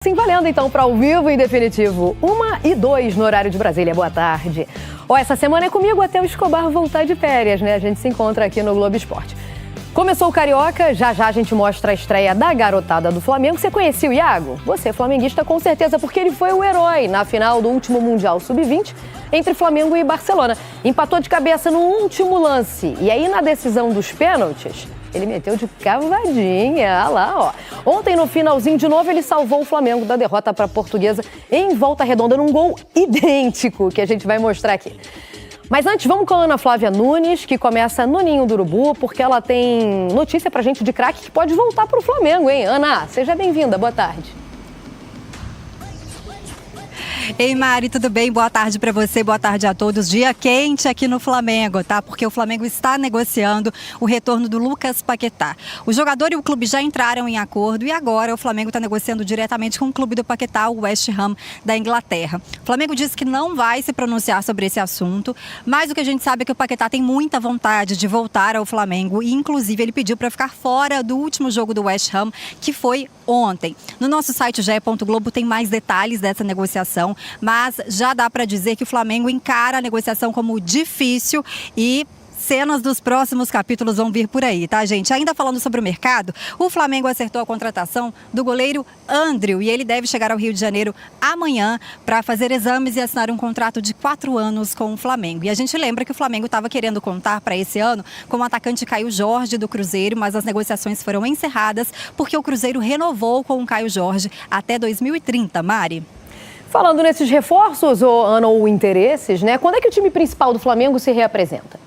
Sim, valendo então para ao vivo e definitivo 1 e 2 no horário de Brasília. Boa tarde. Essa semana é comigo até o Escobar voltar de férias, né? A gente se encontra aqui no Globo Esporte. Começou o Carioca, já a gente mostra a estreia da garotada do Flamengo. Você conhecia o Iago? Você, flamenguista, com certeza, porque ele foi o herói na final do último Mundial Sub-20 entre Flamengo e Barcelona. Empatou de cabeça no último lance. E aí, na decisão dos pênaltis, ele meteu de cavadinha, olha lá, ó. Ontem, no finalzinho, de novo, ele salvou o Flamengo da derrota para a Portuguesa em Volta Redonda, num gol idêntico, que a gente vai mostrar aqui. Mas antes, vamos com a Ana Flávia Nunes, que começa no Ninho do Urubu, porque ela tem notícia pra gente de craque que pode voltar pro Flamengo, hein? Ana, seja bem-vinda, boa tarde. Ei, Mari, tudo bem? Boa tarde para você, boa tarde a todos. Dia quente aqui no Flamengo, tá? Porque o Flamengo está negociando o retorno do Lucas Paquetá. O jogador e o clube já entraram em acordo e agora o Flamengo está negociando diretamente com o clube do Paquetá, o West Ham da Inglaterra. O Flamengo disse que não vai se pronunciar sobre esse assunto, mas o que a gente sabe é que o Paquetá tem muita vontade de voltar ao Flamengo e, inclusive, ele pediu para ficar fora do último jogo do West Ham, que foi ontem. No nosso site ge.globo tem mais detalhes dessa negociação, mas já dá para dizer que o Flamengo encara a negociação como difícil e cenas dos próximos capítulos vão vir por aí, tá, gente? Ainda falando sobre o mercado, o Flamengo acertou a contratação do goleiro Andriel e ele deve chegar ao Rio de Janeiro amanhã para fazer exames e assinar um contrato de 4 anos com o Flamengo. E a gente lembra que o Flamengo estava querendo contar para esse ano com o atacante Caio Jorge do Cruzeiro, mas as negociações foram encerradas porque o Cruzeiro renovou com o Caio Jorge até 2030, Mari. Falando nesses reforços, Ana, ou interesses, né? Quando é que o time principal do Flamengo se reapresenta?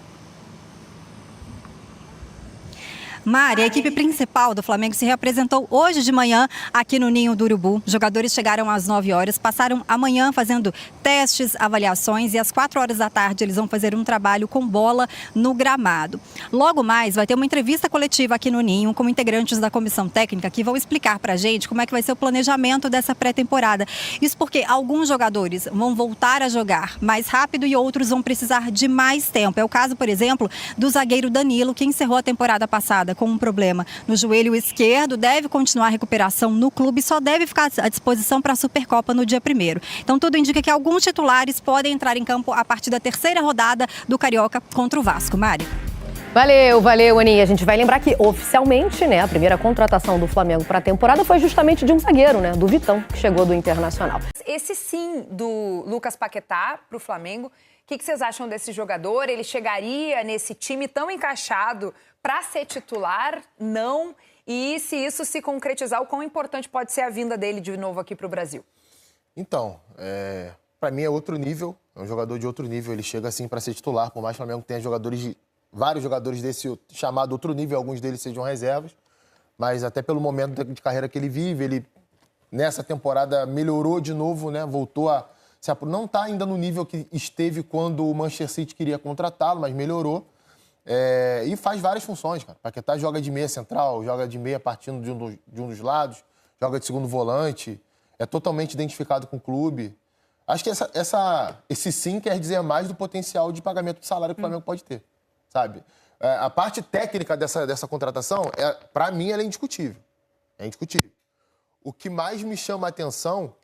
Mari, a equipe principal do Flamengo se reapresentou hoje de manhã aqui no Ninho do Urubu. Os jogadores chegaram às 9 horas, passaram a manhã fazendo testes, avaliações e às 4 horas da tarde eles vão fazer um trabalho com bola no gramado. Logo mais vai ter uma entrevista coletiva aqui no Ninho com integrantes da comissão técnica que vão explicar pra gente como é que vai ser o planejamento dessa pré-temporada. Isso porque alguns jogadores vão voltar a jogar mais rápido e outros vão precisar de mais tempo. É o caso, por exemplo, do zagueiro Danilo, que encerrou a temporada passada com um problema no joelho esquerdo, deve continuar a recuperação no clube e só deve ficar à disposição para a Supercopa no dia 1º. Então tudo indica que alguns titulares podem entrar em campo a partir da 3ª rodada do Carioca contra o Vasco. Mari. Valeu, Aninha. A gente vai lembrar que oficialmente, né, a primeira contratação do Flamengo para a temporada foi justamente de um zagueiro, né, do Vitão, que chegou do Internacional. Esse sim do Lucas Paquetá para o Flamengo. O que vocês acham desse jogador? Ele chegaria nesse time tão encaixado para ser titular? Não. E se isso se concretizar, o quão importante pode ser a vinda dele de novo aqui para o Brasil? Então, para mim é outro nível, é um jogador de outro nível. Ele chega assim para ser titular, por mais que o Flamengo tenha vários jogadores desse chamado outro nível, alguns deles sejam reservas, mas até pelo momento de carreira que ele vive, ele nessa temporada melhorou de novo, né? Voltou a não está ainda no nível que esteve quando o Manchester City queria contratá-lo, mas melhorou. E faz várias funções, cara. Paquetá joga de meia central, joga de meia partindo de um dos lados, joga de segundo volante, é totalmente identificado com o clube. Acho que esse sim quer dizer mais do potencial de pagamento de salário que o Flamengo pode ter, sabe? A parte técnica dessa contratação, para mim, ela é indiscutível. É indiscutível. O que mais me chama a atenção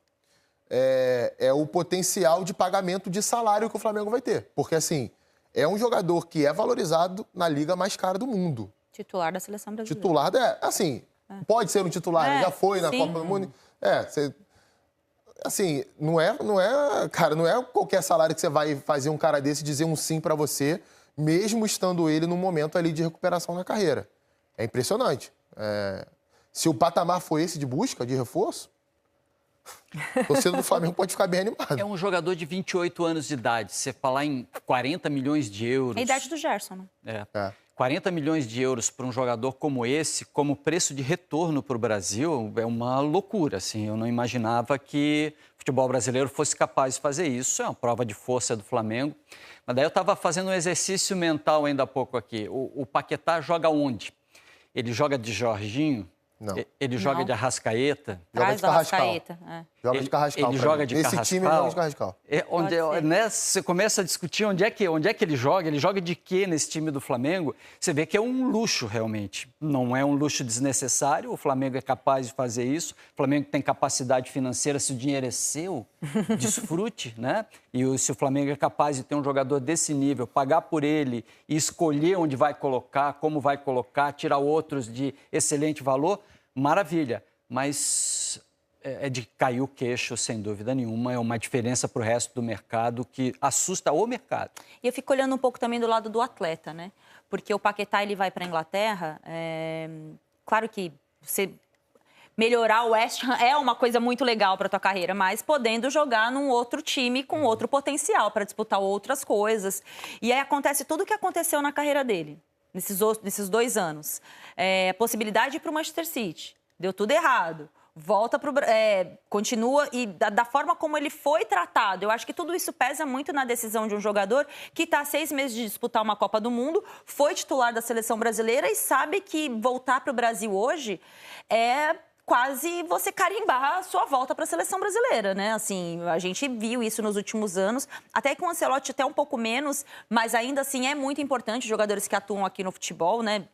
é o potencial de pagamento de salário que o Flamengo vai ter. Porque, assim, é um jogador que é valorizado na liga mais cara do mundo. Titular da Seleção Brasileira. Titular, pode ser um titular, já foi na Copa do Mundo. Assim, não é qualquer salário que você vai fazer um cara desse dizer um sim pra você, mesmo estando ele num momento ali de recuperação na carreira. É impressionante. Se o patamar for esse de busca, de reforço, o torcedor do Flamengo pode ficar bem animado. É um jogador de 28 anos de idade. Você falar em 40 milhões de euros... É a idade do Gerson, né? 40 milhões de euros para um jogador como esse, como preço de retorno para o Brasil, é uma loucura. Assim. Eu não imaginava que o futebol brasileiro fosse capaz de fazer isso. É uma prova de força do Flamengo. Mas daí eu estava fazendo um exercício mental ainda há pouco aqui. O Paquetá joga onde? Ele joga de Jorginho? Não. Ele joga de Arrascaeta? Traz da Arrascaeta. Joga de Carrascal. Ele joga de Carrascal. Esse time joga de Carrascal. Né, você começa a discutir onde é que ele joga de quê nesse time do Flamengo. Você vê que é um luxo, realmente. Não é um luxo desnecessário, o Flamengo é capaz de fazer isso. O Flamengo tem capacidade financeira, se o dinheiro é seu, desfrute, né? E se o Flamengo é capaz de ter um jogador desse nível, pagar por ele e escolher onde vai colocar, como vai colocar, tirar outros de excelente valor, maravilha. Mas é de cair o queixo, sem dúvida nenhuma. É uma diferença para o resto do mercado que assusta o mercado. E eu fico olhando um pouco também do lado do atleta, né? Porque o Paquetá, ele vai para a Inglaterra. Claro que você melhorar o West Ham é uma coisa muito legal para a tua carreira, mas podendo jogar num outro time com outro potencial para disputar outras coisas. E aí acontece tudo o que aconteceu na carreira dele, nesses 2 anos. Possibilidade de ir para o Manchester City. Deu tudo errado. Volta para continua e da forma como ele foi tratado. Eu acho que tudo isso pesa muito na decisão de um jogador que está há 6 meses de disputar uma Copa do Mundo, foi titular da seleção brasileira e sabe que voltar para o Brasil hoje é quase você carimbar a sua volta para a seleção brasileira, né? Assim, a gente viu isso nos últimos anos, até com o Ancelotti até um pouco menos, mas ainda assim é muito importante os jogadores que atuam aqui no futebol, né?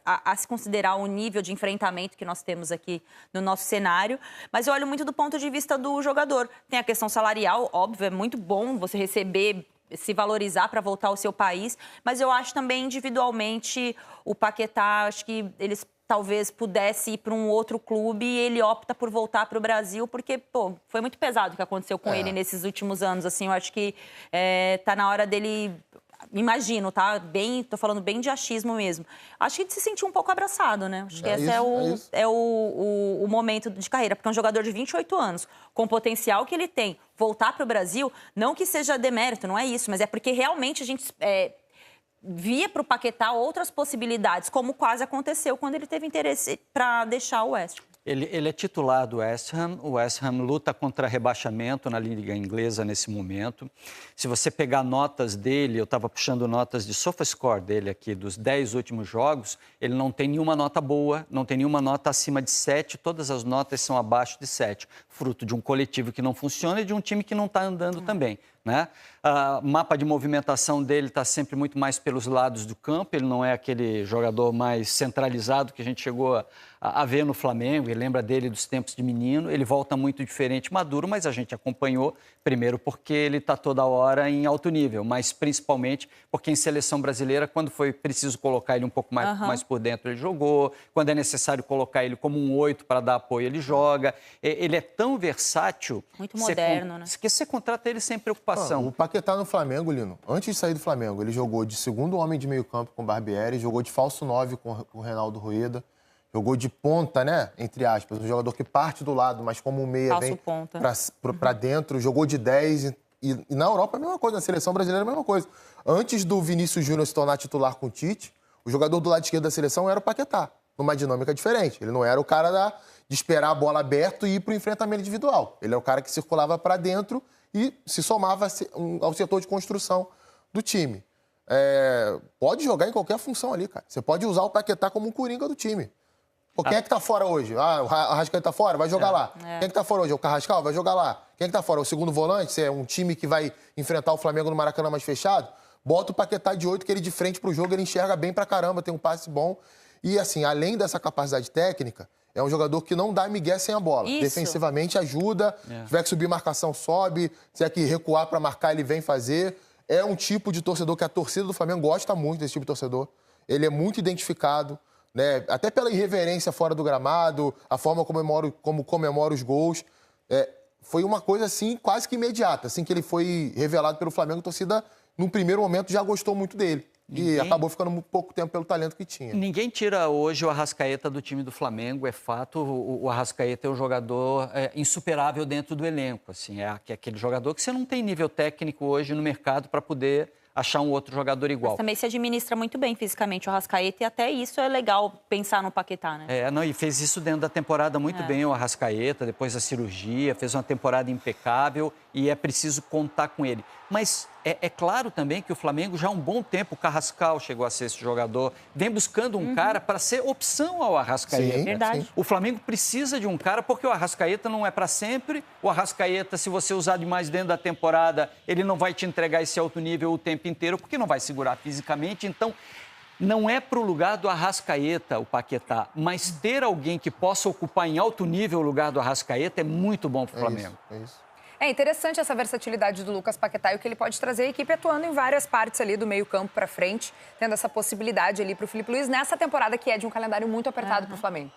A se considerar o nível de enfrentamento que nós temos aqui no nosso cenário. Mas eu olho muito do ponto de vista do jogador. Tem a questão salarial, óbvio, é muito bom você receber, se valorizar para voltar ao seu país, mas eu acho também individualmente o Paquetá, acho que eles talvez pudesse ir para um outro clube e ele opta por voltar para o Brasil, porque, foi muito pesado o que aconteceu com ele nesses últimos anos, assim, eu acho que tá na hora dele, imagino, tá? Tô falando bem de achismo mesmo. Acho que ele se sentiu um pouco abraçado, né? Acho que esse é o momento de carreira, porque é um jogador de 28 anos, com o potencial que ele tem, voltar para o Brasil, não que seja demérito, não é isso, mas é porque realmente a gente via para o Paquetá outras possibilidades, como quase aconteceu quando ele teve interesse para deixar o West Ham. Ele é titular do West Ham. O West Ham luta contra rebaixamento na Liga Inglesa nesse momento. Se você pegar notas dele, eu estava puxando notas de SofaScore dele aqui, dos 10 últimos jogos, ele não tem nenhuma nota boa, não tem nenhuma nota acima de 7, todas as notas são abaixo de 7, fruto de um coletivo que não funciona e de um time que não está andando também, né? O mapa de movimentação dele está sempre muito mais pelos lados do campo, ele não é aquele jogador mais centralizado que a gente chegou a ver no Flamengo, e lembra dele dos tempos de menino. Ele volta muito diferente, maduro, mas a gente acompanhou, primeiro porque ele está toda hora em alto nível, mas principalmente porque em seleção brasileira, quando foi preciso colocar ele um pouco mais por dentro, ele jogou, quando é necessário colocar ele como um 8 para dar apoio, ele joga. Ele é tão versátil... Muito moderno, né? Que você contrata ele sem preocupação. O Paquetá no Flamengo, Lino, antes de sair do Flamengo, ele jogou de segundo homem de meio campo com o Barbieri, jogou de falso 9 com o Reinaldo Rueda, jogou de ponta, né, entre aspas, um jogador que parte do lado, mas como um meia vem para dentro, jogou de 10 e na Europa é a mesma coisa, na seleção brasileira é a mesma coisa. Antes do Vinícius Júnior se tornar titular com o Tite, o jogador do lado esquerdo da seleção era o Paquetá, numa dinâmica diferente. Ele não era o cara de esperar a bola aberta e ir para o enfrentamento individual. Ele é o cara que circulava para dentro e se somava ao setor de construção do time. Pode jogar em qualquer função ali, cara. Você pode usar o Paquetá como um coringa do time. Quem é que tá fora hoje? O Arrascaeta tá fora? Vai jogar lá. Quem é que tá fora hoje? O Carrascal? Vai jogar lá. Quem é que tá fora? O segundo volante? Se é um time que vai enfrentar o Flamengo no Maracanã mais fechado, bota o Paquetá de 8, que ele de frente pro jogo, ele enxerga bem pra caramba, tem um passe bom. E assim, além dessa capacidade técnica, é um jogador que não dá migué sem a bola. Isso. Defensivamente ajuda, se tiver que subir marcação, sobe, se tiver que recuar pra marcar, ele vem fazer. É um tipo de torcedor que a torcida do Flamengo gosta muito desse tipo de torcedor. Ele é muito identificado, né? Até pela irreverência fora do gramado, a forma como comemora os gols. Foi uma coisa assim, quase que imediata. Assim que ele foi revelado pelo Flamengo, a torcida, num primeiro momento, já gostou muito dele. E acabou ficando muito pouco tempo pelo talento que tinha. Ninguém tira hoje o Arrascaeta do time do Flamengo, é fato. O Arrascaeta é um jogador insuperável dentro do elenco. Assim, é aquele jogador que você não tem nível técnico hoje no mercado para poder achar um outro jogador igual. Mas também se administra muito bem fisicamente o Arrascaeta e até isso é legal pensar no Paquetá, né? E fez isso dentro da temporada muito bem o Arrascaeta, depois da cirurgia, fez uma temporada impecável e é preciso contar com ele. Mas é claro também que o Flamengo já há um bom tempo, o Carrascal chegou a ser esse jogador, vem buscando um cara para ser opção ao Arrascaeta. Sim, verdade. sim. O Flamengo precisa de um cara porque o Arrascaeta não é para sempre. O Arrascaeta, se você usar demais dentro da temporada, ele não vai te entregar esse alto nível o tempo inteiro, porque não vai segurar fisicamente. Então, não é para o lugar do Arrascaeta o Paquetá, mas ter alguém que possa ocupar em alto nível o lugar do Arrascaeta é muito bom para o Flamengo. É isso. É interessante essa versatilidade do Lucas Paquetá e o que ele pode trazer a equipe atuando em várias partes ali do meio-campo para frente, tendo essa possibilidade ali para o Felipe Luiz nessa temporada que é de um calendário muito apertado para o Flamengo.